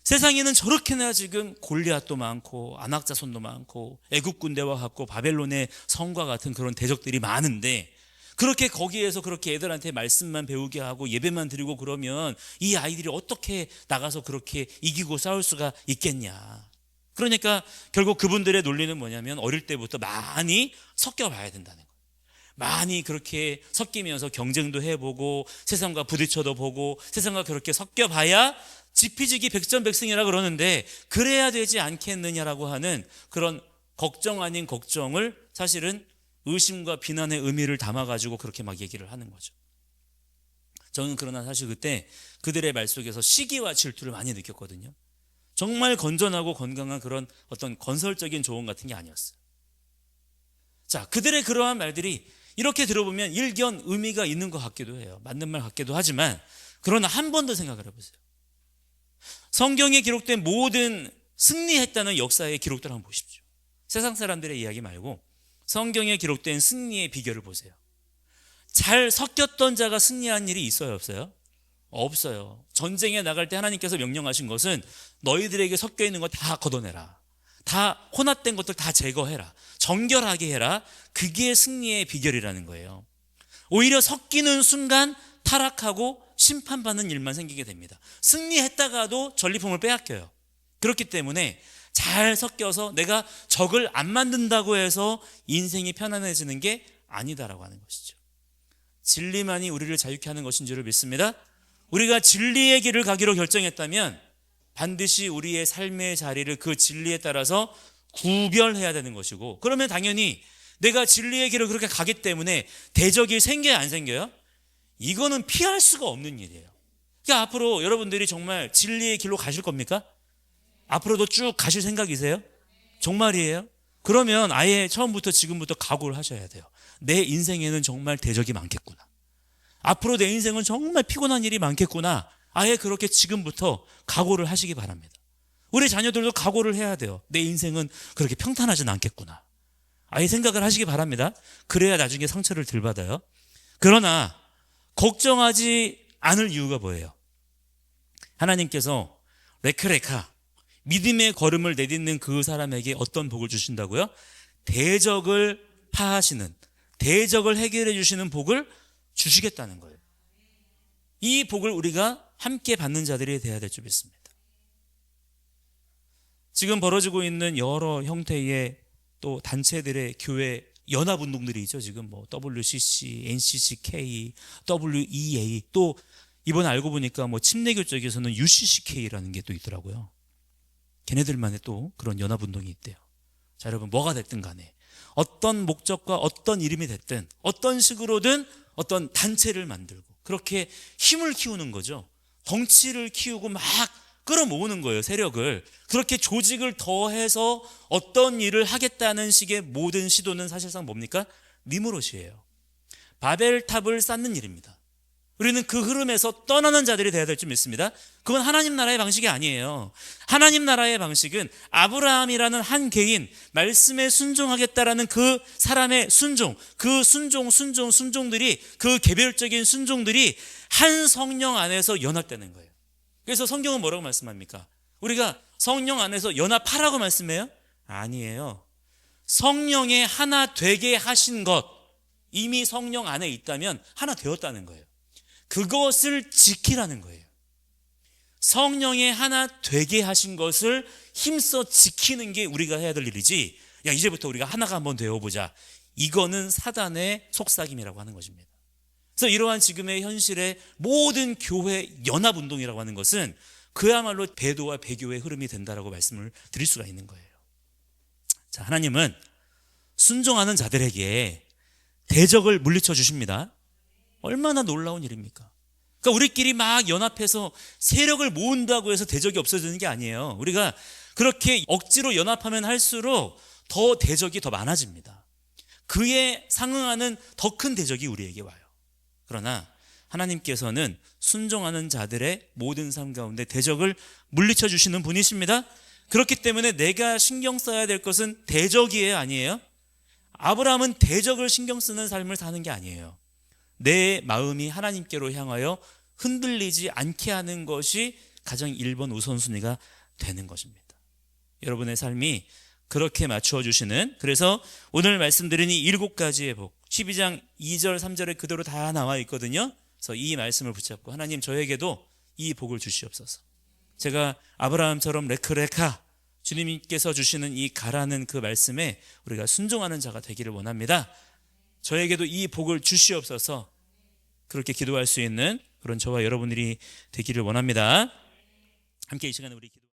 세상에는 저렇게나 지금 골리앗도 많고 안악자손도 많고 애국 군대와 같고 바벨론의 성과 같은 그런 대적들이 많은데 그렇게 거기에서 그렇게 애들한테 말씀만 배우게 하고 예배만 드리고 그러면 이 아이들이 어떻게 나가서 그렇게 이기고 싸울 수가 있겠냐. 그러니까 결국 그분들의 논리는 뭐냐면 어릴 때부터 많이 섞여봐야 된다는 거예요. 많이 그렇게 섞이면서 경쟁도 해보고 세상과 부딪혀도 보고 세상과 그렇게 섞여봐야 지피지기 백전백승이라 그러는데 그래야 되지 않겠느냐라고 하는 그런 걱정 아닌 걱정을 사실은 의심과 비난의 의미를 담아가지고 그렇게 막 얘기를 하는 거죠. 저는 그러나 사실 그때 그들의 말 속에서 시기와 질투를 많이 느꼈거든요. 정말 건전하고 건강한 그런 어떤 건설적인 조언 같은 게 아니었어요. 자, 그들의 그러한 말들이 이렇게 들어보면 일견 의미가 있는 것 같기도 해요. 맞는 말 같기도 하지만 그러나 한 번 더 생각을 해보세요. 성경에 기록된 모든 승리했다는 역사의 기록들을 한번 보십시오. 세상 사람들의 이야기 말고 성경에 기록된 승리의 비결을 보세요. 잘 섞였던 자가 승리한 일이 있어요, 없어요? 없어요. 전쟁에 나갈 때 하나님께서 명령하신 것은 너희들에게 섞여 있는 거 다 걷어내라. 다 혼합된 것들 다 제거해라. 정결하게 해라. 그게 승리의 비결이라는 거예요. 오히려 섞이는 순간 타락하고 심판받는 일만 생기게 됩니다. 승리했다가도 전리품을 빼앗겨요. 그렇기 때문에 잘 섞여서 내가 적을 안 만든다고 해서 인생이 편안해지는 게 아니다라고 하는 것이죠. 진리만이 우리를 자유케 하는 것인 줄을 믿습니다. 우리가 진리의 길을 가기로 결정했다면 반드시 우리의 삶의 자리를 그 진리에 따라서 구별해야 되는 것이고, 그러면 당연히 내가 진리의 길을 그렇게 가기 때문에 대적이 생겨야 안 생겨요? 이거는 피할 수가 없는 일이에요. 그러니까 앞으로 여러분들이 정말 진리의 길로 가실 겁니까? 앞으로도 쭉 가실 생각이세요? 정말이에요? 그러면 아예 처음부터 지금부터 각오를 하셔야 돼요. 내 인생에는 정말 대적이 많겠구나. 앞으로 내 인생은 정말 피곤한 일이 많겠구나. 아예 그렇게 지금부터 각오를 하시기 바랍니다. 우리 자녀들도 각오를 해야 돼요. 내 인생은 그렇게 평탄하진 않겠구나. 아예 생각을 하시기 바랍니다. 그래야 나중에 상처를 덜 받아요. 그러나 걱정하지 않을 이유가 뭐예요? 하나님께서 레크레카, 믿음의 걸음을 내딛는 그 사람에게 어떤 복을 주신다고요? 대적을 파하시는, 대적을 해결해 주시는 복을 주시겠다는 거예요. 이 복을 우리가 함께 받는 자들이 되어야 될 줄 믿습니다. 지금 벌어지고 있는 여러 형태의 또 단체들의 교회 연합운동들이 있죠. 지금 뭐 WCC, NCCK, WEA, 또 이번에 알고 보니까 뭐 침례교 쪽에서는 UCCK라는 게 또 있더라고요. 걔네들만의 또 그런 연합운동이 있대요. 자, 여러분, 뭐가 됐든 간에 어떤 목적과 어떤 이름이 됐든 어떤 식으로든 어떤 단체를 만들고 그렇게 힘을 키우는 거죠. 덩치를 키우고 막 끌어모으는 거예요, 세력을. 그렇게 조직을 더해서 어떤 일을 하겠다는 식의 모든 시도는 사실상 뭡니까? 니무롯이에요. 바벨탑을 쌓는 일입니다. 우리는 그 흐름에서 떠나는 자들이 되어야 될 줄 믿습니다. 그건 하나님 나라의 방식이 아니에요. 하나님 나라의 방식은 아브라함이라는 한 개인, 말씀에 순종하겠다라는 그 사람의 순종, 그 순종들이, 그 개별적인 순종들이 한 성령 안에서 연합되는 거예요. 그래서 성경은 뭐라고 말씀합니까? 우리가 성령 안에서 연합하라고 말씀해요? 아니에요. 성령의 하나 되게 하신 것, 이미 성령 안에 있다면 하나 되었다는 거예요. 그것을 지키라는 거예요. 성령의 하나 되게 하신 것을 힘써 지키는 게 우리가 해야 될 일이지, 야 이제부터 우리가 하나가 한번 되어보자, 이거는 사단의 속삭임이라고 하는 것입니다. 그래서 이러한 지금의 현실의 모든 교회 연합운동이라고 하는 것은 그야말로 배도와 배교의 흐름이 된다라고 말씀을 드릴 수가 있는 거예요. 자, 하나님은 순종하는 자들에게 대적을 물리쳐 주십니다. 얼마나 놀라운 일입니까? 그러니까 우리끼리 막 연합해서 세력을 모은다고 해서 대적이 없어지는 게 아니에요. 우리가 그렇게 억지로 연합하면 할수록 더 대적이 더 많아집니다. 그에 상응하는 더 큰 대적이 우리에게 와요. 그러나 하나님께서는 순종하는 자들의 모든 삶 가운데 대적을 물리쳐 주시는 분이십니다. 그렇기 때문에 내가 신경 써야 될 것은 대적이에요, 아니에요? 아브라함은 대적을 신경 쓰는 삶을 사는 게 아니에요. 내 마음이 하나님께로 향하여 흔들리지 않게 하는 것이 가장 1번 우선순위가 되는 것입니다. 여러분의 삶이 그렇게 맞추어 주시는, 그래서 오늘 말씀드린 이 7가지의 복, 12장 2절 3절에 그대로 다 나와 있거든요. 그래서 이 말씀을 붙잡고 하나님 저에게도 이 복을 주시옵소서. 제가 아브라함처럼 레크레카, 주님께서 주시는 이 가라는 그 말씀에 우리가 순종하는 자가 되기를 원합니다. 저에게도 이 복을 주시옵소서. 그렇게 기도할 수 있는 그런 저와 여러분들이 되기를 원합니다. 함께 이 시간에 우리 기도